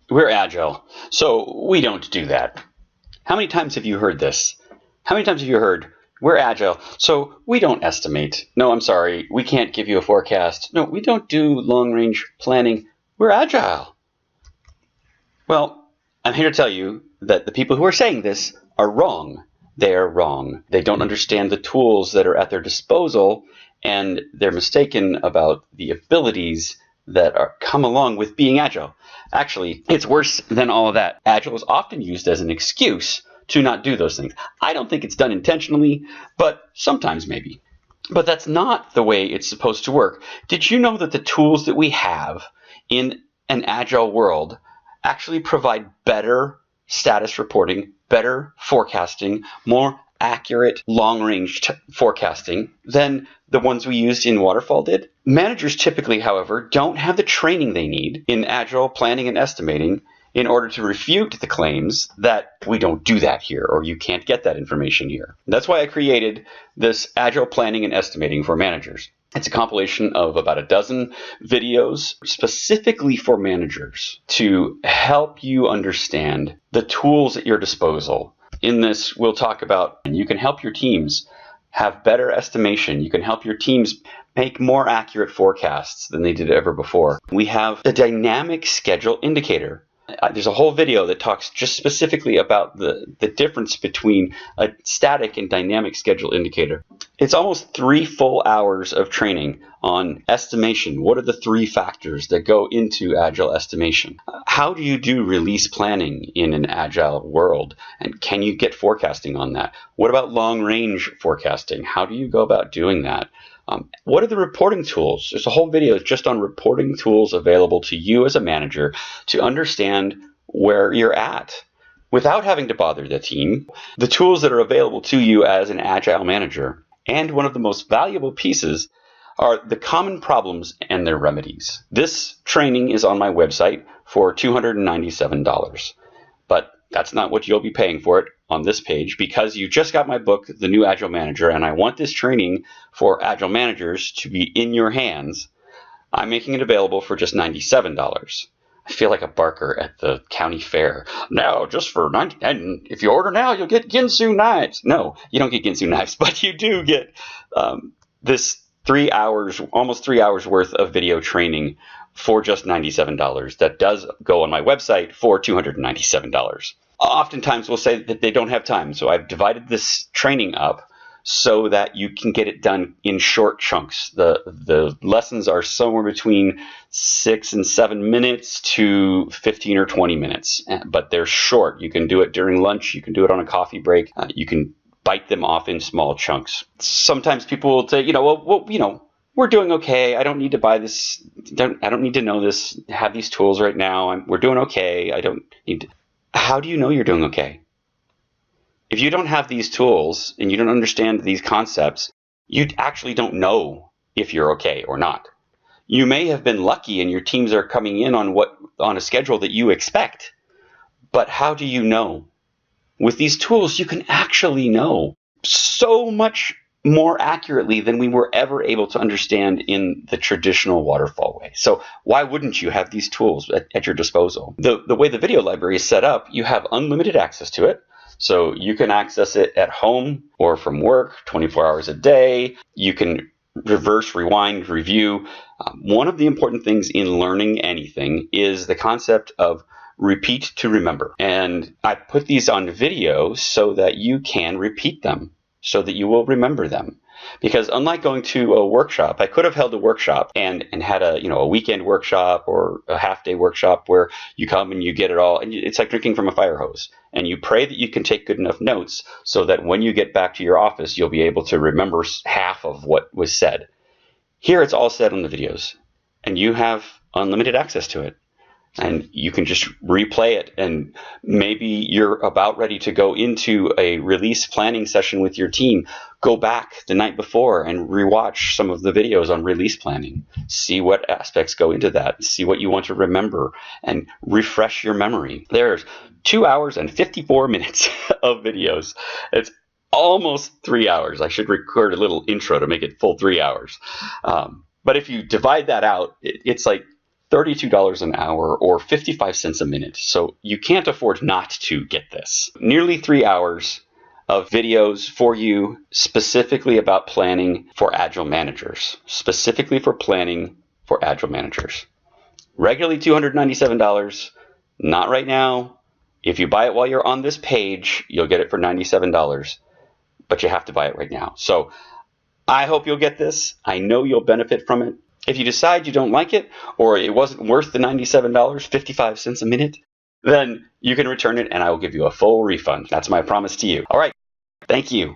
We're agile, so we don't do that. How many times have you heard this? How many times have you heard, we're agile, so we don't estimate. No, I'm sorry, we can't give you a forecast. No, we don't do long-range planning. We're agile. Well, I'm here to tell you that the people who are saying this are wrong. They're wrong. They don't understand the tools that are at their disposal, and they're mistaken about the abilities that come along with being agile. Actually, it's worse than all of that. Agile is often used as an excuse to not do those things. I don't think it's done intentionally, but sometimes maybe. But that's not the way it's supposed to work. Did you know that the tools that we have in an agile world actually provide better status reporting, better forecasting, more accurate long-range forecasting than the ones we used in Waterfall did? Managers typically, however, don't have the training they need in agile planning and estimating in order to refute the claims that we don't do that here or you can't get that information here. That's why I created this agile planning and estimating for managers. It's a compilation of about a dozen videos specifically for managers to help you understand the tools at your disposal. In this, we'll talk about, and you can help your teams have better estimation. You can help your teams make more accurate forecasts than they did ever before. We have a dynamic schedule indicator. There's a whole video that talks just specifically about the difference between a static and dynamic schedule indicator. It's almost 3 full hours of training on estimation. What are the 3 factors that go into agile estimation? How do you do release planning in an agile world? And can you get forecasting on that? What about long-range forecasting? How do you go about doing that? What are the reporting tools? There's a whole video just on reporting tools available to you as a manager to understand where you're at without having to bother the team. The tools that are available to you as an agile manager. And one of the most valuable pieces are the common problems and their remedies. This training is on my website for $297. But that's not what you'll be paying for it on this page, because you just got my book, The New Agile Manager, and I want this training for agile managers to be in your hands. I'm making it available for just $97. I feel like a barker at the county fair. Now, just for $90, and if you order now, you'll get Ginsu knives. No, you don't get Ginsu knives, but you do get this 3 hours, almost 3 hours worth of video training for just $97. That does go on my website for $297. Oftentimes we'll say that they don't have time, so I've divided this training up so that you can get it done in short chunks. The lessons are somewhere between 6 and 7 minutes to 15 or 20 minutes, but they're short. You can do it during lunch. You can do it on a coffee break. You can bite them off in small chunks. Sometimes people will say, we're doing okay. I don't need to buy this. I don't need to know this. Have these tools right now. We're doing okay. I don't need to. How do you know you're doing okay? If you don't have these tools and you don't understand these concepts, you actually don't know if you're okay or not. You may have been lucky and your teams are coming in on a schedule that you expect, but how do you know? With these tools, you can actually know so much more accurately than we were ever able to understand in the traditional waterfall way. So why wouldn't you have these tools at your disposal? The way the video library is set up, you have unlimited access to it. So you can access it at home or from work 24 hours a day. You can reverse, rewind, review. One of the important things in learning anything is the concept of repeat to remember. And I put these on video so that you can repeat them, so that you will remember them. Because unlike going to a workshop, I could have held a workshop and had a weekend workshop or a half-day workshop where you come and you get it all. And it's like drinking from a fire hose. And you pray that you can take good enough notes so that when you get back to your office, you'll be able to remember half of what was said. Here it's all said on the videos. And you have unlimited access to it. And you can just replay it, and maybe you're about ready to go into a release planning session with your team. Go back the night before and rewatch some of the videos on release planning. See what aspects go into that. See what you want to remember and refresh your memory. There's 2 hours and 54 minutes of videos. It's almost 3 hours. I should record a little intro to make it full 3 hours. But if you divide that out, it's like $32 an hour or 55 cents a minute. So you can't afford not to get this. Nearly 3 hours of videos for you specifically about planning for Agile managers. Specifically for planning for Agile managers. Regularly $297. Not right now. If you buy it while you're on this page, you'll get it for $97. But you have to buy it right now. So I hope you'll get this. I know you'll benefit from it. If you decide you don't like it, or it wasn't worth the $97, 55 cents a minute, then you can return it and I will give you a full refund. That's my promise to you. All right. Thank you.